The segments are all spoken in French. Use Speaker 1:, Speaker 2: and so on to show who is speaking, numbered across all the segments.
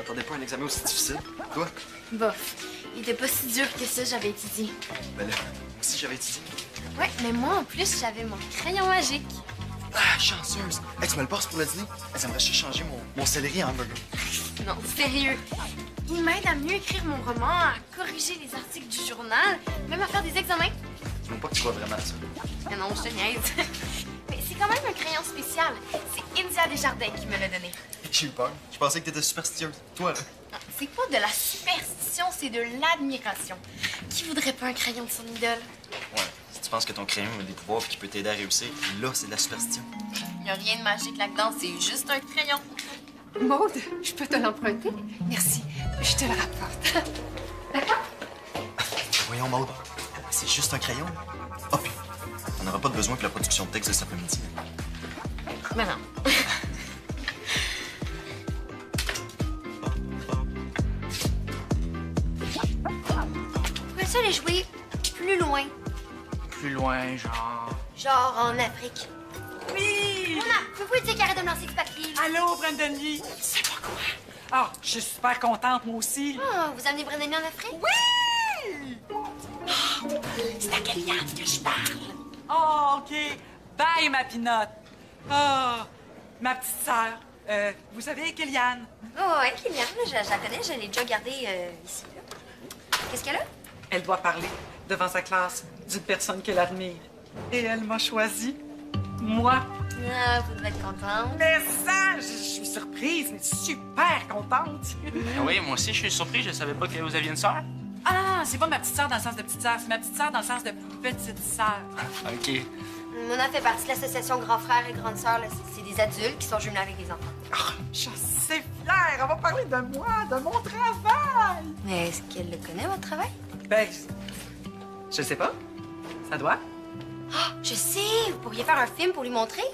Speaker 1: m'attendais pas à un examen aussi difficile. Toi?
Speaker 2: Bof. Il était pas si dur que ça, j'avais étudié.
Speaker 1: Ben là, moi aussi j'avais étudié.
Speaker 2: Ouais, mais moi, en plus, j'avais mon crayon magique.
Speaker 1: Ah, chanceuse! Hey, tu me le passes pour le dîner? Hey, ça me reste changer mon céleri en hamburger.
Speaker 2: Non, sérieux. Il m'aide à mieux écrire mon roman, à corriger les articles du journal, même à faire des examens.
Speaker 1: Je veux pas que tu vois vraiment ça.
Speaker 2: Mais non, je te niaise. Mais c'est quand même un crayon spécial. C'est India Desjardins qui me l'a donné.
Speaker 1: J'ai eu peur. Je pensais que t'étais superstitieuse. Toi, là?
Speaker 2: Non, c'est pas de la superstition, c'est de l'admiration. Qui voudrait pas un crayon de son idole?
Speaker 1: Ouais. Si tu penses que ton crayon a des pouvoirs et qu'il peut t'aider à réussir, là, c'est de la superstition.
Speaker 2: Y a rien de magique là-dedans, c'est juste un crayon.
Speaker 3: Maude, je peux te l'emprunter? Merci. Je te le rapporte. D'accord?
Speaker 1: Voyons, Maude. C'est juste un crayon. Oh, puis, on n'aura pas de besoin pour la production de texte de cet après-midi.
Speaker 2: Mais non. Pourrais-tu aller jouer plus loin?
Speaker 4: Plus loin, genre...
Speaker 2: Genre en Afrique.
Speaker 4: Oui!
Speaker 2: Mona, peux-tu dire qu'arrête de me lancer du papier?
Speaker 4: Allô, Brandon Lee? C'est pas quoi? Ah, je suis super contente, moi aussi.
Speaker 2: Oh, vous amenez Brandon en Afrique?
Speaker 4: Oui! C'est à Kellyanne que je parle. Oh, OK. Bye, ma pinotte. Oh, ma petite sœur. Vous savez, Kellyanne?
Speaker 2: Oh, ouais, Kylian, je la connais, je l'ai déjà gardée ici. Là. Qu'est-ce qu'elle a?
Speaker 4: Elle doit parler devant sa classe d'une personne qu'elle admire. Et elle m'a choisi. Moi.
Speaker 2: Ah, vous devez être contente.
Speaker 4: Mais ça, je suis surprise, mais super contente.
Speaker 5: Ah oui, moi aussi, je suis surpris. Je savais pas que vous aviez une sœur.
Speaker 4: Ah non, c'est pas ma petite sœur dans le sens de petite sœur, c'est ma petite sœur dans le sens de petite sœur.
Speaker 5: OK.
Speaker 2: Mona fait partie de l'association Grand Frère et Grande Sœur. Là. C'est des adultes qui sont jumelés avec des enfants.
Speaker 4: Oh, je suis assez fière. On va parler de moi, de mon travail.
Speaker 2: Mais est-ce qu'elle le connaît, votre travail?
Speaker 4: Ben, je sais pas. Ça doit.
Speaker 2: Ah, je sais! Vous pourriez faire un film pour lui montrer?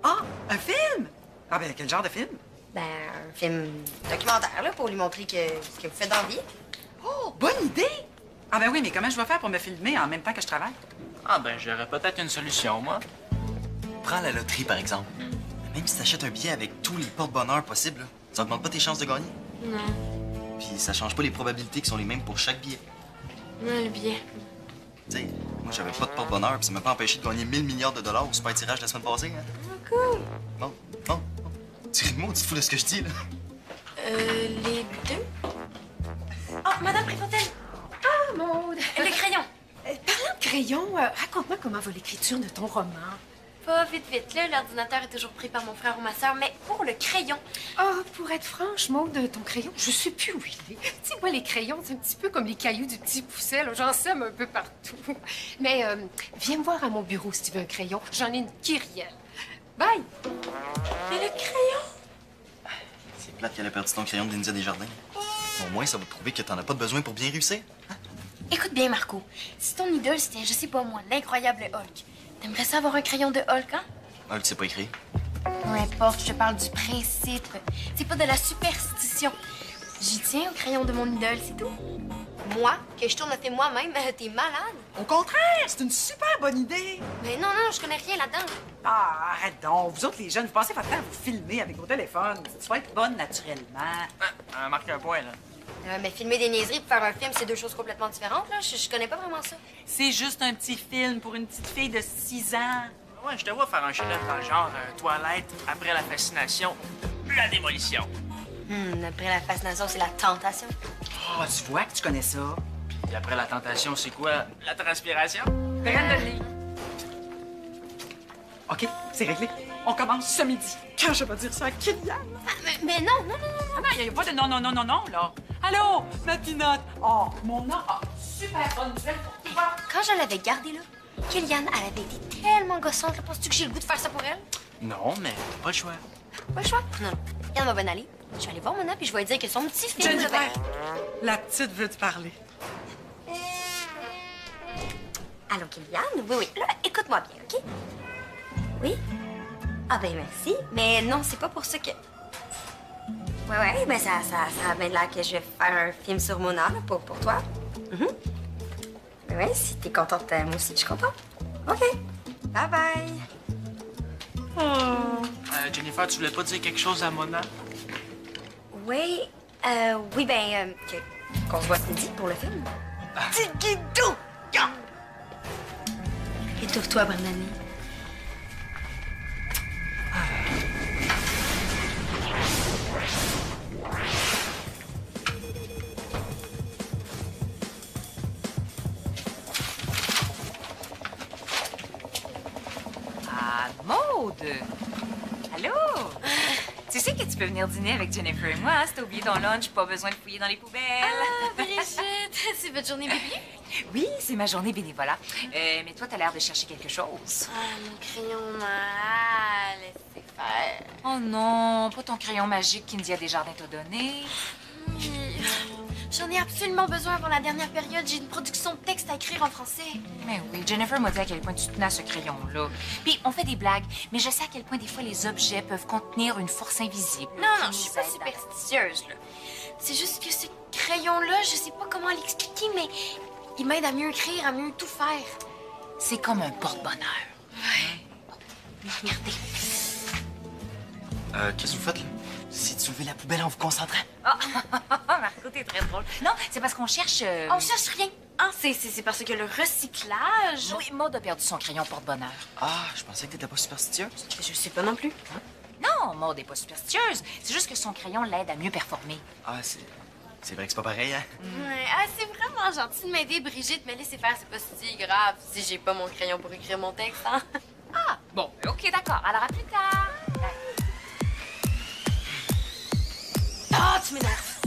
Speaker 4: Ah, un film? Ah ben, quel genre de film?
Speaker 2: Ben, un film documentaire, là, pour lui montrer ce que vous faites dans la vie.
Speaker 4: Oh, bonne idée! Ah ben oui, mais comment je vais faire pour me filmer en même temps que je travaille?
Speaker 5: Ah ben, j'aurais peut-être une solution, moi.
Speaker 1: Prends la loterie, par exemple. Même si t'achètes un billet avec tous les porte-bonheur possibles, là, ça augmente pas tes chances de gagner.
Speaker 2: Non.
Speaker 1: Puis ça change pas les probabilités qui sont les mêmes pour chaque billet.
Speaker 2: Non, le billet.
Speaker 1: Tu sais, moi, j'avais pas de porte-bonheur, puis ça m'a pas empêché de gagner 1000 milliards de dollars au super tirage la semaine passée, hein.
Speaker 2: Ah, cool.
Speaker 1: Bon. Tu ris de moi ou tu te fous de ce que je dis, là?
Speaker 2: Les deux? Oh, Madame Préfontaine!
Speaker 3: Ah, Maude!
Speaker 2: Le crayon!
Speaker 3: Parlant de crayon, raconte-moi comment va l'écriture de ton roman.
Speaker 2: Pas vite, vite. Là, l'ordinateur est toujours pris par mon frère ou ma sœur, mais pour le crayon...
Speaker 3: Ah, pour être franche, Maude, ton crayon, je sais plus où il est. Tu sais, moi, les crayons, c'est un petit peu comme les cailloux du petit pousset, là. J'en sème un peu partout. Mais viens me voir à mon bureau si tu veux un crayon. J'en ai une kyrielle. Bye!
Speaker 2: Mais le crayon?
Speaker 1: C'est plate qu'elle a perdu ton crayon de Lindia Desjardins. Au moins, ça va te prouver que t'en as pas de besoin pour bien réussir. Hein?
Speaker 2: Écoute bien, Marco. Si ton idole, c'était, je sais pas moi, l'incroyable Hulk, t'aimerais ça avoir un crayon de Hulk, hein?
Speaker 1: Ah, tu sais pas écrire.
Speaker 2: Peu importe, je te parle du principe. C'est pas de la superstition. J'y tiens au crayon de mon idole, c'est tout. Moi, que je tourne le film moi-même, t'es malade?
Speaker 4: Au contraire, c'est une super bonne idée.
Speaker 2: Mais non, je connais rien là-dedans.
Speaker 4: Ah, arrête donc. Vous autres, les jeunes, vous passez votre temps à vous filmer avec vos téléphones. Tu vas être bonne naturellement.
Speaker 5: Marque un point, là.
Speaker 2: Mais filmer des niaiseries pour faire un film, c'est deux choses complètement différentes, là. Je connais pas vraiment ça.
Speaker 4: C'est juste un petit film pour une petite fille de 6 ans.
Speaker 5: Ouais, je te vois faire un chef-d'œuvre dans le genre toilette, après la fascination, la démolition.
Speaker 2: Après la fascination, c'est la tentation.
Speaker 4: Oh, tu vois que tu connais ça.
Speaker 5: Puis après la tentation, c'est quoi? La transpiration?
Speaker 4: Brandon Lee. OK, c'est réglé. On commence ce midi. Quand je vais dire ça à Kylian?
Speaker 2: Ah, mais non.
Speaker 4: Ah non, il n'y a pas de non, là. Allô, ma pinotte. Oh, mon nom. Oh, super bonne nouvelle pour toi.
Speaker 2: Quand je l'avais gardée, là, Kylian, elle avait été tellement gossante, là. Penses-tu que j'ai le goût de faire ça pour elle?
Speaker 5: Non, mais pas le choix.
Speaker 2: Pas le choix. Non. Regarde ma bonne allée. Je vais aller voir Mona, puis je vais lui dire que son petit film...
Speaker 4: Jennifer,
Speaker 2: là,
Speaker 4: la petite veut te parler.
Speaker 2: Allô, Kylian? Oui. Là, écoute-moi bien, OK? Oui? Ah ben merci. Mais non, c'est pas pour ça que... Ouais, mais ça amène là que je vais faire un film sur Mona, là, pour toi. Ouais, si t'es contente, moi aussi, je suis contente. OK. Bye-bye.
Speaker 5: Jennifer, tu voulais pas dire quelque chose à Mona?
Speaker 2: Oui, Oui, ben, qu'on se voit ce midi pour le film. Tigidou! Et tourne-toi, Brandani.
Speaker 4: Ah, Maude! Allô? Tu sais que tu peux venir dîner avec Jennifer et moi, hein, si t'as oublié ton lunch, pas besoin de fouiller dans les poubelles.
Speaker 2: Ah, Brigitte, c'est votre journée bébé?
Speaker 4: Oui, c'est ma journée bénévolat. Mais toi, t'as l'air de chercher quelque chose.
Speaker 2: Ah, mon crayon m'a laissé faire.
Speaker 4: Oh non, pas ton crayon magique qu'India Desjardins t'a donné.
Speaker 2: Oui. J'en ai absolument besoin pour la dernière période. J'ai une production de texte à écrire en français.
Speaker 4: Mais oui, Jennifer m'a dit à quel point tu tenais à ce crayon-là. Puis, on fait des blagues, mais je sais à quel point des fois les objets peuvent contenir une force invisible.
Speaker 2: Non, je suis pas superstitieuse, là. C'est juste que ce crayon-là, je sais pas comment l'expliquer, mais il m'aide à mieux écrire, à mieux tout faire.
Speaker 4: C'est comme un porte-bonheur.
Speaker 2: Regardez.
Speaker 1: Qu'est-ce que vous faites, là? C'est de soulever la poubelle en vous concentrant.
Speaker 4: Marco, t'es très drôle. Non, c'est parce qu'on cherche...
Speaker 2: On cherche rien. Ah, c'est parce que le recyclage...
Speaker 4: Oui, Maud a perdu son crayon porte-bonheur.
Speaker 1: Ah, je pensais que t'étais pas superstitieuse.
Speaker 2: Je sais pas non plus.
Speaker 4: Non, Maud n'est pas superstitieuse. C'est juste que son crayon l'aide à mieux performer.
Speaker 1: Ah, c'est vrai que c'est pas pareil, hein?
Speaker 2: Ouais, ah, c'est vraiment gentil de m'aider, Brigitte, mais laissez faire, c'est pas si grave si j'ai pas mon crayon pour écrire mon texte, hein?
Speaker 4: Ah, bon, OK, d'accord. Alors, à plus tard.
Speaker 2: Ah, tu m'énerves!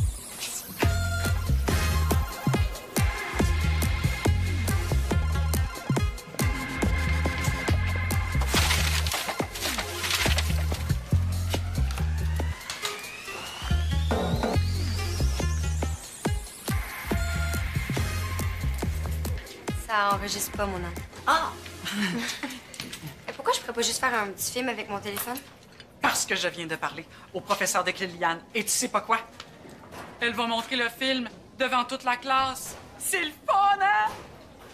Speaker 2: Ça enregistre pas, mon nom.
Speaker 4: Ah!
Speaker 2: Et pourquoi je pourrais pas juste faire un petit film avec mon téléphone?
Speaker 4: Parce que je viens de parler au professeur de Liliane. Et tu sais pas quoi? Elle va montrer le film devant toute la classe. C'est le fun, hein?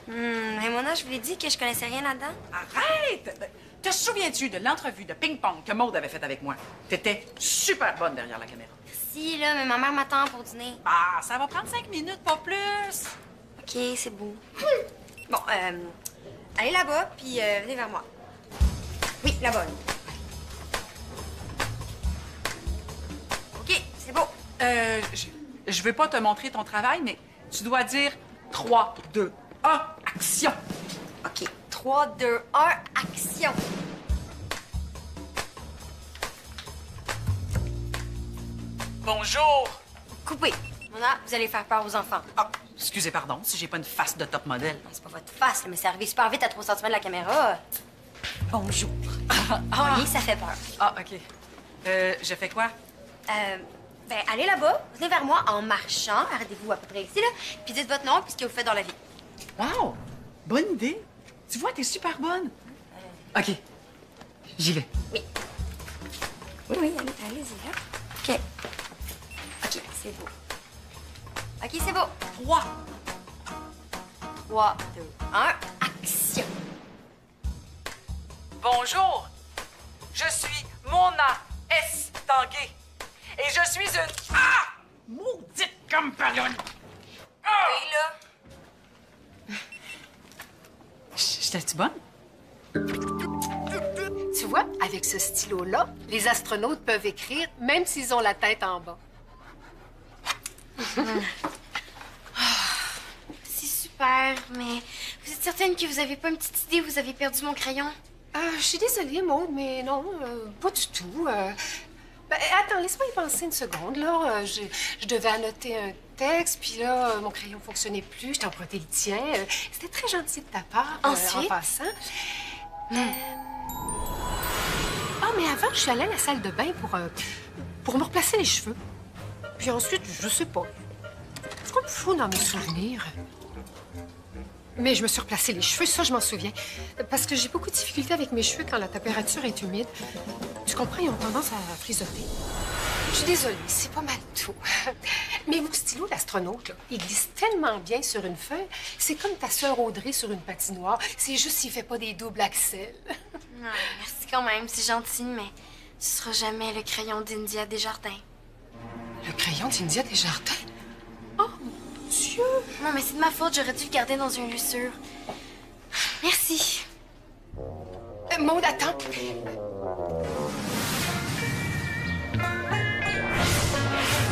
Speaker 2: Mais Mona, je vous l'ai dit que je connaissais rien là-dedans.
Speaker 4: Arrête! Te souviens-tu de l'entrevue de ping-pong que Maude avait faite avec moi? T'étais super bonne derrière la caméra.
Speaker 2: Si, là, mais ma mère m'attend pour dîner.
Speaker 4: Ah, ça va prendre 5 minutes, pas plus.
Speaker 2: OK, c'est beau. Bon, allez là-bas, puis venez vers moi. Oui, là-bas. OK, c'est beau.
Speaker 4: Je veux pas te montrer ton travail, mais tu dois dire 3, 2, 1, action!
Speaker 2: OK, 3, 2, 1, action.
Speaker 5: Bonjour!
Speaker 2: Coupez. Mona, vous allez faire peur aux enfants.
Speaker 4: Ah, excusez, pardon, si j'ai pas une face de top modèle.
Speaker 2: C'est pas votre face, là, mais c'est arrivé super vite à 3 cm de la caméra.
Speaker 4: Bonjour.
Speaker 2: Vous voyez, ça fait peur.
Speaker 4: Ah, OK. Je fais quoi?
Speaker 2: Ben, allez là-bas, venez vers moi en marchant. Arrêtez-vous à peu près ici, là. Puis dites votre nom puis ce que vous faites dans la vie.
Speaker 4: Wow! Bonne idée! Tu vois, t'es super bonne. OK. J'y vais.
Speaker 2: Oui. Oui, allez-y, là. OK. OK, c'est beau. OK, c'est beau.
Speaker 4: 3.
Speaker 2: 3, 2, 1, action.
Speaker 4: Bonjour! Je suis Mona S. Tanguay. Et je suis une... Ah! Maudite comme ballonne! Ah!
Speaker 2: Et là?
Speaker 4: J'étais-tu bonne?
Speaker 3: Tu vois, avec ce stylo-là, les astronautes peuvent écrire même s'ils ont la tête en bas.
Speaker 2: C'est super, mais vous êtes certaine que vous avez pas une petite idée où vous avez perdu mon crayon?
Speaker 3: Je suis désolée, Maude, mais non, pas du tout. Ben, attends, laisse-moi y penser une seconde. Là, je devais annoter un texte, puis là, mon crayon fonctionnait plus. Je t'ai emprunté le tien. C'était très gentil de ta part,
Speaker 2: Ensuite?
Speaker 3: en passant. Ah, mais avant, je suis allée à la salle de bain pour me replacer les cheveux. Puis ensuite, je sais pas. C'est comme flou dans mes souvenirs. Mais je me suis replacé les cheveux, ça, je m'en souviens. Parce que j'ai beaucoup de difficultés avec mes cheveux quand la température est humide. Tu comprends, ils ont tendance à frisoter. Je suis désolée, c'est pas mal tout. Mais mon stylo d'astronaute, là, il glisse tellement bien sur une feuille. C'est comme ta sœur Audrey sur une patinoire. C'est juste s'il fait pas des doubles axels.
Speaker 2: Non, merci quand même, c'est gentil, mais ce sera jamais le crayon d'India Desjardins.
Speaker 3: Le crayon de Cynthia Desjardins? Oh, mon Dieu!
Speaker 2: Non, mais c'est de ma faute. J'aurais dû le garder dans une lieu sûr. Merci.
Speaker 3: Maude, attends.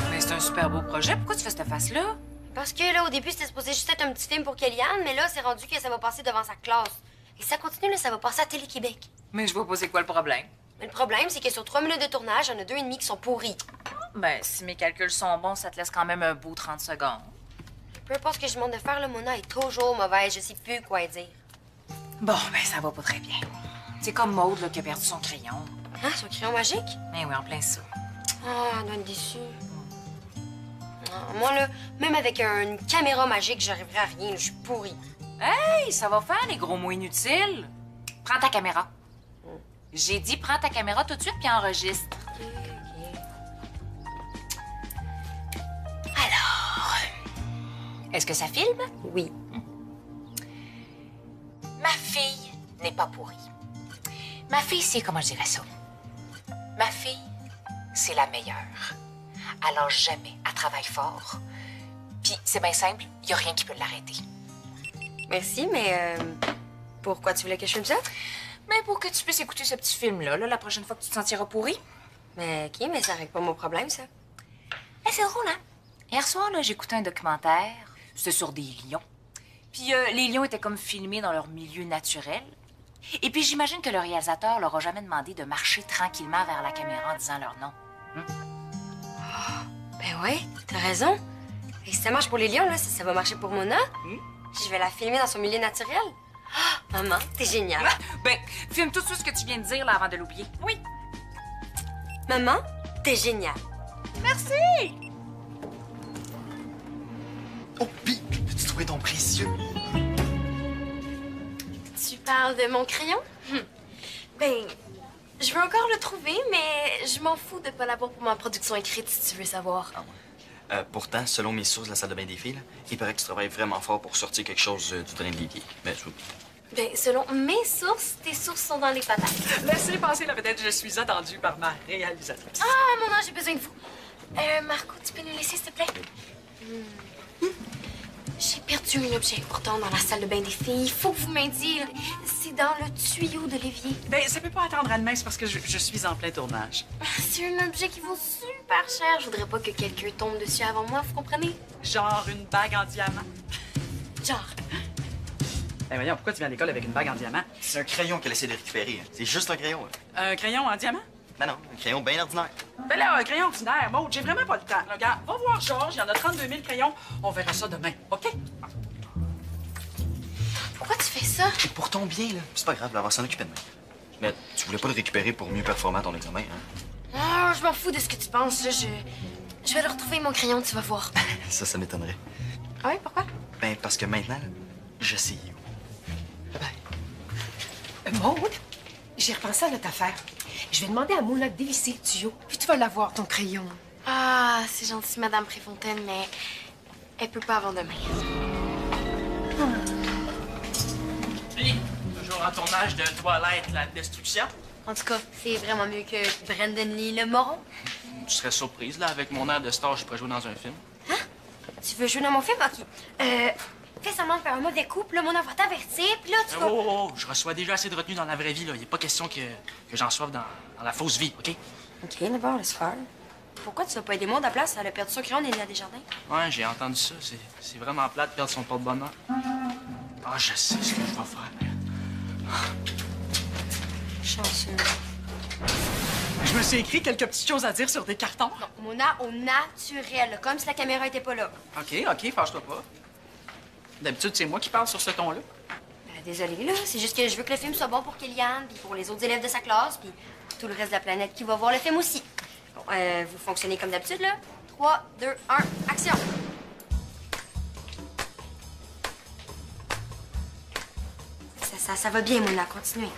Speaker 6: Mais c'est un super beau projet. Pourquoi tu fais cette face-là?
Speaker 2: Parce que là, au début, c'était supposé juste être un petit film pour Kellyanne, mais là, c'est rendu que ça va passer devant sa classe. Et ça continue, là, ça va passer à Télé-Québec.
Speaker 6: Mais je vois pas c'est quoi le problème.
Speaker 2: Mais le problème, c'est que sur 3 minutes de tournage, il y en a 2,5 qui sont pourris.
Speaker 6: Ben, si mes calculs sont bons, ça te laisse quand même un beau 30 secondes.
Speaker 2: Peu importe ce que je demande de faire, le Mona est toujours mauvaise. Je sais plus quoi dire.
Speaker 6: Bon, ben, ça va pas très bien. C'est comme Maude, là, qui a perdu son crayon.
Speaker 2: Hein, son crayon magique?
Speaker 6: Mais oui, en plein ça.
Speaker 2: Ah, elle doit être déçue. Ah, moi, là, même avec une caméra magique, j'arriverai à rien. Je suis pourrie.
Speaker 6: Hey, ça va faire, les gros mots inutiles. Prends ta caméra. J'ai dit, prends ta caméra tout de suite puis enregistre. Alors, est-ce que ça filme?
Speaker 2: Oui.
Speaker 6: Ma fille n'est pas pourrie. Ma fille, c'est, comment je dirais ça? Ma fille, c'est la meilleure. Elle lâche jamais, elle travaille fort. Puis, c'est bien simple, il n'y a rien qui peut l'arrêter.
Speaker 2: Merci, mais pourquoi tu voulais que je filme ça?
Speaker 6: Mais pour que tu puisses écouter ce petit film-là, la prochaine fois que tu te sentiras pourri.
Speaker 2: Mais OK, mais ça règle pas mon problème, ça.
Speaker 6: Eh, c'est drôle, hein? Hier soir, là, j'écoutais un documentaire. C'était sur des lions. Puis les lions étaient comme filmés dans leur milieu naturel. Et puis j'imagine que le réalisateur leur a jamais demandé de marcher tranquillement vers la caméra en disant leur nom.
Speaker 2: Ben ouais, t'as raison. Et si ça marche pour les lions, là, ça va marcher pour Mona. Je vais la filmer dans son milieu naturel. Ah, maman, t'es géniale.
Speaker 6: Ben, filme tout ce que tu viens de dire là avant de l'oublier. Oui.
Speaker 2: Maman, t'es géniale.
Speaker 6: Merci!
Speaker 1: Oh, Pi, peux-tu trouver ton précieux?
Speaker 2: Tu parles de mon crayon? Ben, je veux encore le trouver, mais je m'en fous de pas l'avoir pour ma production écrite, si tu veux savoir.
Speaker 1: Pourtant, selon mes sources de la salle de bain des filles, là, il paraît que tu travailles vraiment fort pour sortir quelque chose du train de Lily. Mais
Speaker 2: Ben, selon mes sources, tes sources sont dans les patates.
Speaker 4: Laissez passer la vedette, je suis attendue par ma réalisatrice.
Speaker 2: Ah, mon ange, j'ai besoin de vous. Marco, tu peux nous laisser, s'il te plaît? J'ai perdu un objet important dans la salle de bain des filles. Il faut que vous m'aidiez. C'est dans le tuyau de l'évier.
Speaker 4: Ben, ça peut pas attendre à demain, c'est parce que je suis en plein tournage.
Speaker 2: C'est un objet qui vaut super cher. Je voudrais pas que quelqu'un tombe dessus avant moi, vous comprenez?
Speaker 4: Genre une bague en diamant.
Speaker 2: Genre.
Speaker 4: Ben voyons, pourquoi tu viens à l'école avec une bague en diamant?
Speaker 1: c'est un crayon qu'elle essaie de récupérer. C'est juste un crayon.
Speaker 4: Un crayon en diamant?
Speaker 1: Ben non, un crayon bien ordinaire.
Speaker 4: Ben là, un crayon ordinaire, Maud, j'ai vraiment pas le temps. Là, regarde, va voir Georges, il y en a 32 000 crayons. On verra ça demain, OK?
Speaker 2: Pourquoi tu fais ça?
Speaker 1: Et pour ton bien, là, c'est pas grave, là, on va s'en occuper demain. Mais tu voulais pas le récupérer pour mieux performer à ton examen, hein?
Speaker 2: Ah, je m'en fous de ce que tu penses. Là. Je vais le retrouver, mon crayon, tu vas voir.
Speaker 1: Ça m'étonnerait.
Speaker 2: Ah oui, pourquoi?
Speaker 1: Ben, parce que maintenant, là, je sais où. Bye-bye.
Speaker 3: Maude, j'ai repensé à notre affaire. Je vais demander à Mona de dévisser le tuyau, puis tu vas l'avoir, ton crayon.
Speaker 2: Ah, c'est gentil, Madame Préfontaine, mais elle peut pas avant demain.
Speaker 5: Puis, toujours en tournage de Toilette, la destruction.
Speaker 2: En tout cas, c'est vraiment mieux que Brandon Lee le moron.
Speaker 5: Tu serais surprise, là, avec mon air de star, je pourrais jouer dans un film.
Speaker 2: Tu veux jouer dans mon film? OK. Fais seulement de faire un mauvais coup, puis là, Mona va t'avertir, puis là, tu vas...
Speaker 5: Oh, je reçois déjà assez de retenue dans la vraie vie, là. Il n'est pas question que j'en reçoive dans la fausse vie, OK?
Speaker 2: OK, d'abord, laisse faire. Pourquoi tu vas pas aider Maud à la place? Elle a perdu son crayon d'Elia Desjardins.
Speaker 5: Ouais, j'ai entendu ça. C'est vraiment plat de perdre son porte-bonheur. Ah, je sais ce que je vais faire.
Speaker 2: Chanceux.
Speaker 4: Je me suis écrit quelques petites choses à dire sur des cartons.
Speaker 2: Non, Mona au naturel, là, comme si la caméra était pas là.
Speaker 4: OK, fâche-toi pas. D'habitude, c'est moi qui parle sur ce ton-là.
Speaker 2: Désolée, là. C'est juste que je veux que le film soit bon pour Kellyanne, puis pour les autres élèves de sa classe, puis tout le reste de la planète qui va voir le film aussi. Bon, vous fonctionnez comme d'habitude, là. 3, 2, 1, action! Ça va bien, Mona. Continuez.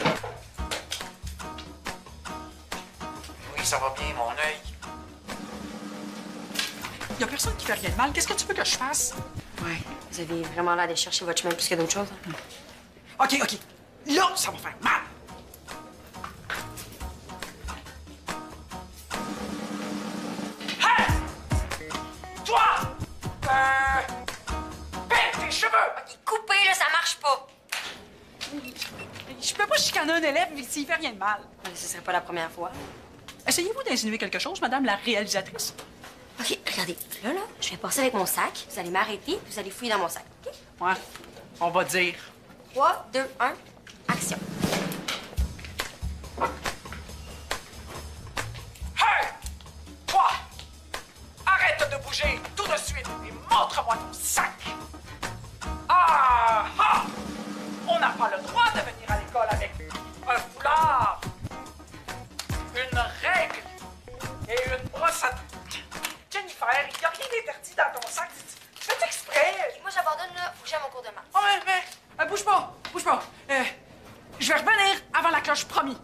Speaker 5: Oui, ça va bien, mon œil.
Speaker 4: Y a personne qui fait rien de mal. Qu'est-ce que tu veux que je fasse?
Speaker 2: Ouais. Vous avez vraiment l'air de chercher votre chemin plus que d'autres choses. Hein?
Speaker 4: OK. Là, ça va faire mal. Hey! Je peux pas chicaner un élève s'il fait rien de mal.
Speaker 2: Ce serait pas la première fois.
Speaker 4: Essayez-vous d'insinuer quelque chose, madame la réalisatrice?
Speaker 2: OK, regardez. Là, je vais passer avec mon sac. Vous allez m'arrêter, vous allez fouiller dans mon sac. OK?
Speaker 4: Ouais. On va dire.
Speaker 2: 3, 2, 1, action.
Speaker 4: Hey! Toi! Arrête de bouger tout de suite et montre-moi ton sac! Ah! Ah! On n'a pas le droit de venir à l'école avec un foulard, une règle et une brosse à dents. Jennifer, il n'y a rien d'interdit dans ton sac. Fais exprès!
Speaker 2: Moi, j'abandonne, là. Faut que j'aille à mon cours de maths.
Speaker 4: Oh, mais bouge pas! Bouge pas! Je vais revenir avant la cloche, promis.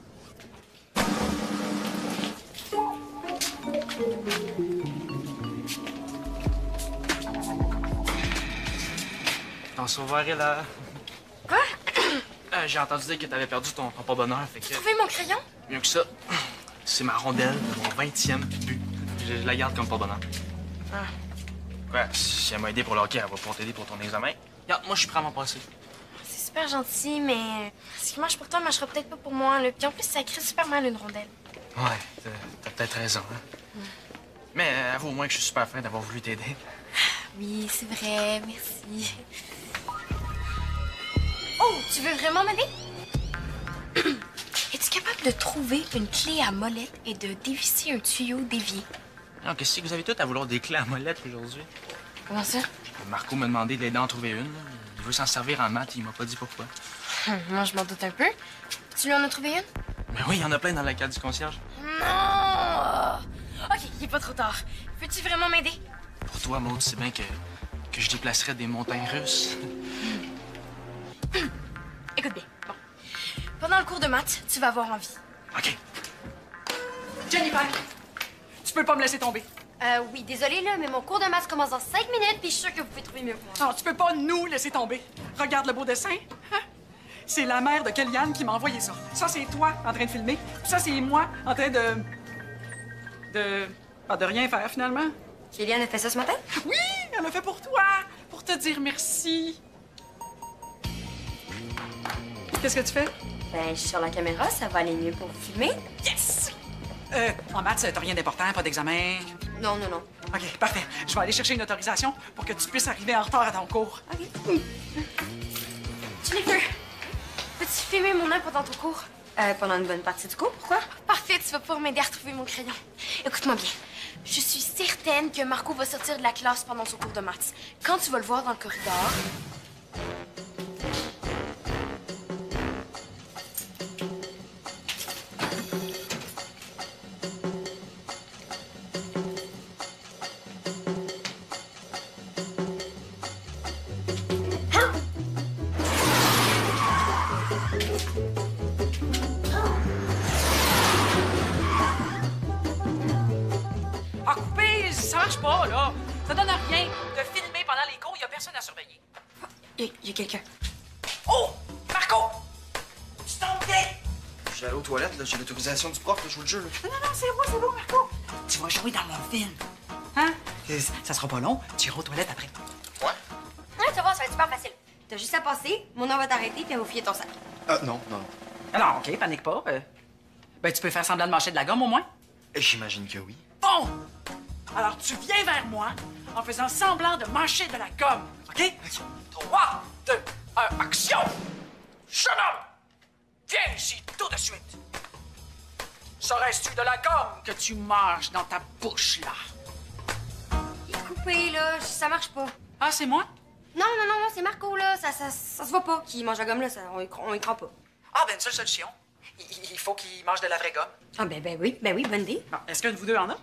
Speaker 5: Ton sauveur est là.
Speaker 2: Quoi?
Speaker 5: J'ai entendu dire que t'avais perdu ton porte-bonheur, fait que...
Speaker 2: Trouver mon crayon?
Speaker 5: Mieux que ça, c'est ma rondelle de mon 20e but. Je la garde comme porte-bonheur.
Speaker 2: Ah.
Speaker 5: Quoi? Si elle m'a aidé pour le hockey, elle va pouvoir t'aider pour ton examen. Regarde, moi, je suis prêt à m'en passer.
Speaker 2: C'est super gentil, mais ce qui marche pour toi marchera peut-être pas pour moi. Là. Puis en plus, ça crée super mal une rondelle.
Speaker 5: Ouais, t'as peut-être raison, hein? Mais avoue au moins que je suis super fin d'avoir voulu t'aider.
Speaker 2: Oui, c'est vrai. Merci. Oh, tu veux vraiment m'aider? Es-tu capable de trouver une clé à molette et de dévisser un tuyau dévié?
Speaker 5: Alors, qu'est-ce que vous avez tout à vouloir des clés à molette aujourd'hui?
Speaker 2: Comment ça?
Speaker 5: Marco m'a demandé de l'aider à en trouver une. Là. Il veut s'en servir en maths, il m'a pas dit pourquoi.
Speaker 2: Moi, je m'en doute un peu. Tu lui en as trouvé une?
Speaker 5: Mais oui, il y en a plein dans la carte du concierge.
Speaker 2: Non! OK, il est pas trop tard. Peux-tu vraiment m'aider?
Speaker 5: Pour toi, Maud, c'est bien que je déplacerais des montagnes russes.
Speaker 2: Écoute bien. Bon. Pendant le cours de maths, tu vas avoir envie.
Speaker 5: OK.
Speaker 4: Jennifer, tu peux pas me laisser tomber.
Speaker 2: Oui, désolé là, mais mon cours de maths commence dans 5 minutes, puis je suis sûre que vous pouvez trouver mieux que moi.
Speaker 4: Non, tu peux pas nous laisser tomber. Regarde le beau dessin. Hein? C'est la mère de Kellyanne qui m'a envoyé ça. Ça, c'est toi en train de filmer. Puis ça, c'est moi en train de rien faire, finalement.
Speaker 2: Kellyanne a fait ça ce matin?
Speaker 4: Oui, elle l'a fait pour toi, pour te dire merci. Qu'est-ce que tu fais?
Speaker 2: Ben, je suis sur la caméra, ça va aller mieux pour vous filmer.
Speaker 4: Yes! En maths, t'as rien d'important, pas d'examen.
Speaker 2: Non.
Speaker 4: OK, parfait. Je vais aller chercher une autorisation pour que tu puisses arriver en retard à ton cours.
Speaker 2: OK. Jennifer, peux-tu filmer mon œil pendant ton cours? Pendant une bonne partie du cours, pourquoi? Parfait, tu vas pouvoir m'aider à retrouver mon crayon. Écoute-moi bien. Je suis certaine que Marco va sortir de la classe pendant son cours de maths. Quand tu vas le voir dans le corridor...
Speaker 4: Ah, coupé, ça marche pas, là. Ça donne rien de filmer pendant les cours, il y a personne à surveiller.
Speaker 2: Il y a quelqu'un.
Speaker 4: Oh! Marco! Tu tombes bien!
Speaker 1: Je vais aller aux toilettes, là. J'ai l'autorisation du prof, là. Je joue le jeu, là.
Speaker 4: Non, c'est bon, Marco. Tu vas jouer dans mon film. Hein? Ça sera pas long, tu iras aux toilettes après.
Speaker 1: Ouais?
Speaker 2: Ouais, tu vas voir, ça va être super facile. T'as juste à passer, mon nom va t'arrêter, puis elle va fouiller ton sac.
Speaker 1: Non.
Speaker 4: Alors, OK, panique pas. Ben, tu peux faire semblant de mâcher de la gomme, au moins?
Speaker 1: J'imagine que oui.
Speaker 4: Bon! Alors, tu viens vers moi en faisant semblant de mâcher de la gomme, OK? 3, 2, 1, action! Jeune homme! Viens ici tout de suite! Serais-tu de la gomme que tu mâches dans ta bouche, là?
Speaker 2: Il est coupé, là, ça marche pas.
Speaker 4: Ah, c'est moi?
Speaker 2: Non, c'est Marco, là, ça se voit pas qu'il mange la gomme, là, on y croit pas.
Speaker 4: Ah, ben, une seule solution. Il faut qu'il mange de la vraie gomme.
Speaker 2: Ah, ben oui, bonne idée.
Speaker 4: Bon, est-ce qu'un de vous deux en a?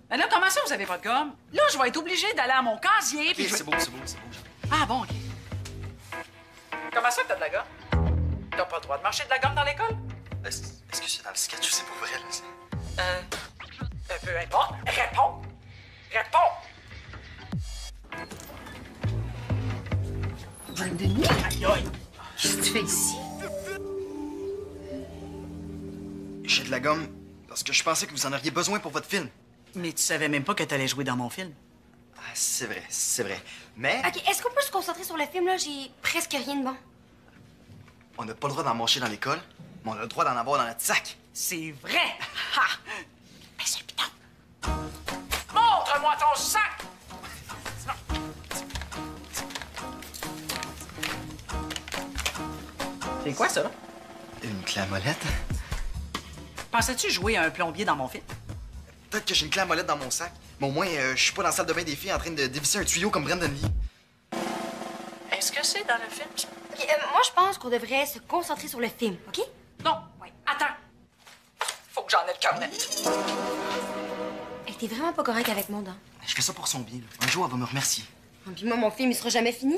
Speaker 4: Ben là, comment ça, vous avez pas de gomme? Là, je vais être obligée d'aller à mon casier, puis
Speaker 1: OK,
Speaker 4: je vais...
Speaker 1: c'est beau.
Speaker 4: Ah, bon, OK. Comment ça que t'as de la gomme? T'as pas le droit de marcher de la gomme dans l'école?
Speaker 1: Est-ce que c'est dans le sketch ou c'est pour vrai, là?
Speaker 4: Peu importe. Réponds!
Speaker 3: Denis,
Speaker 4: Aïe, aïe!
Speaker 3: qu'est-ce que tu fais ici?
Speaker 1: J'ai de la gomme parce que je pensais que vous en auriez besoin pour votre film.
Speaker 4: Mais tu savais même pas que t'allais jouer dans mon film.
Speaker 1: Ah, c'est vrai, c'est vrai. Mais
Speaker 2: OK, est-ce qu'on peut se concentrer sur le film, là? J'ai presque rien de bon.
Speaker 1: on n'a pas le droit d'en manger dans l'école, mais on a le droit d'en avoir dans notre sac.
Speaker 4: C'est vrai! Ha!
Speaker 6: Ben, c'est le piton.
Speaker 4: Montre-moi ton sac! C'est quoi ça?
Speaker 1: Une clé à molette?
Speaker 4: Pensais-tu jouer à un plombier dans mon film?
Speaker 1: Peut-être que j'ai une clé à molette dans mon sac, mais au moins, je suis pas dans la salle de bain des filles en train de dévisser un tuyau comme Brandon Lee.
Speaker 6: Est-ce que c'est dans le film, ça?
Speaker 2: OK, moi, je pense qu'on devrait se concentrer sur le film, OK?
Speaker 4: Non. Attends. Faut que j'en ai le cœur net.
Speaker 2: Elle était vraiment pas correcte avec mon dent.
Speaker 1: Je fais ça pour son bien. Là. Un jour, elle va me remercier.
Speaker 2: Puis moi, mon film, il sera jamais fini.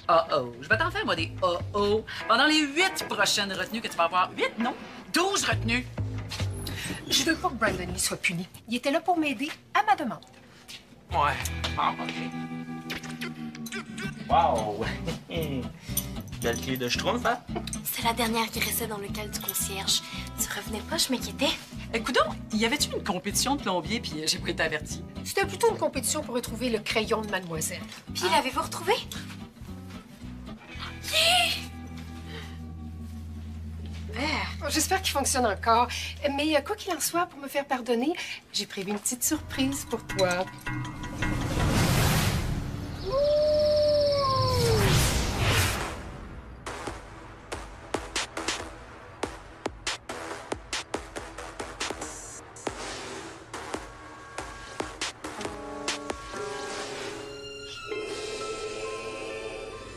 Speaker 4: Oh. Je vais t'en faire, moi, des oh. Pendant les 8 prochaines retenues que tu vas avoir. 8, non? 12 retenues.
Speaker 3: Je veux pas que Brandon Lee soit puni. Il était là pour m'aider à ma demande.
Speaker 5: Ouais. Ah, OK. Wow! Belle clé de Schtroumpf, hein?
Speaker 2: C'est la dernière qui restait dans le cal du concierge. Tu revenais pas, je m'inquiétais.
Speaker 4: Coudonc, y avait-tu une compétition de plombier, puis j'ai pas été avertie?
Speaker 3: C'était plutôt une compétition pour retrouver le crayon de mademoiselle.
Speaker 2: Puis l'avez-vous retrouvé?
Speaker 3: J'espère qu'il fonctionne encore. Mais quoi qu'il en soit, pour me faire pardonner, j'ai prévu une petite surprise pour toi.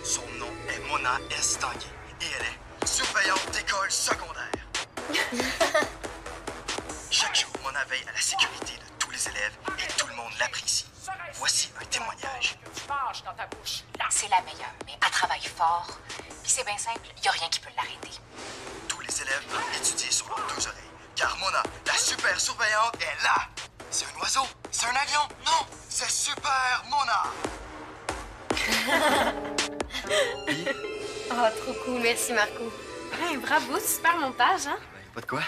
Speaker 1: Son nom est Mona S. Tanguay et elle est surveillante d'école secondaire. Chaque jour, Mona veille à la sécurité de tous les élèves et tout le monde l'apprécie. Voici un témoignage.
Speaker 6: C'est la meilleure, mais elle travaille fort. Puis c'est bien simple, il y a rien qui peut l'arrêter.
Speaker 1: Tous les élèves peuvent étudier sur leurs deux oreilles, car Mona, la super surveillante, est là. C'est un oiseau, c'est un avion, non, c'est Super Mona.
Speaker 2: Oh, trop cool. Merci, Marco. Hey, bravo, super montage, hein?
Speaker 1: Pas de quoi?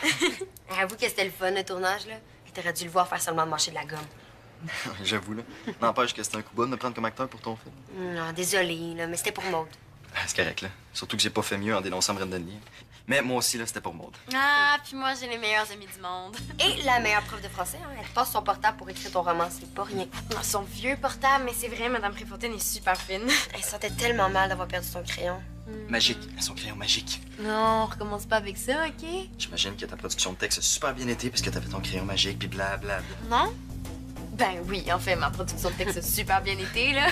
Speaker 2: Avoue que c'était le fun, le tournage, là. T'aurais dû le voir faire seulement mâcher de la gomme.
Speaker 1: J'avoue, là. N'empêche que c'était un coup bas de me prendre comme acteur pour ton film.
Speaker 2: Non, désolé, là, mais c'était pour Maude.
Speaker 1: C'est correct, là. Surtout que j'ai pas fait mieux en dénonçant Brandon Lee. Mais moi aussi, là, c'était pour Maude.
Speaker 7: Ah, puis moi, j'ai les meilleurs amis du monde.
Speaker 2: Et la meilleure prof de français, hein. Elle te passe son portable pour écrire ton roman, c'est pas rien.
Speaker 7: Son vieux portable, mais c'est vrai, Madame Préfontaine est super fine.
Speaker 2: Elle se sentait tellement mal d'avoir perdu son crayon.
Speaker 1: Magique. Son crayon magique.
Speaker 7: Non, on recommence pas avec ça, OK?
Speaker 1: J'imagine que ta production de texte a super bien été parce que t'as fait ton crayon magique, puis blablabla.
Speaker 7: Non? Ben oui, en fait, ma production de texte a super bien été, là.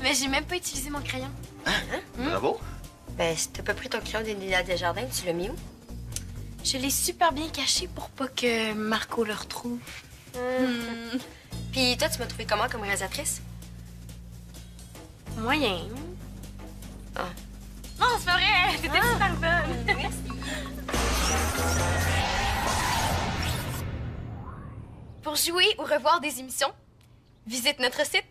Speaker 7: Mais j'ai même pas utilisé mon crayon.
Speaker 1: Bravo.
Speaker 2: Ben, si t'as pas pris ton crayon d'Elia Desjardins, tu l'as mis où?
Speaker 7: Je l'ai super bien caché pour pas que Marco le retrouve.
Speaker 2: Puis toi, tu m'as trouvé comment comme réalisatrice?
Speaker 7: Moyen.
Speaker 2: Ah.
Speaker 7: Non, c'est pas vrai! C'était super bonne!
Speaker 2: Merci.
Speaker 7: Pour jouer ou revoir des émissions, visite notre site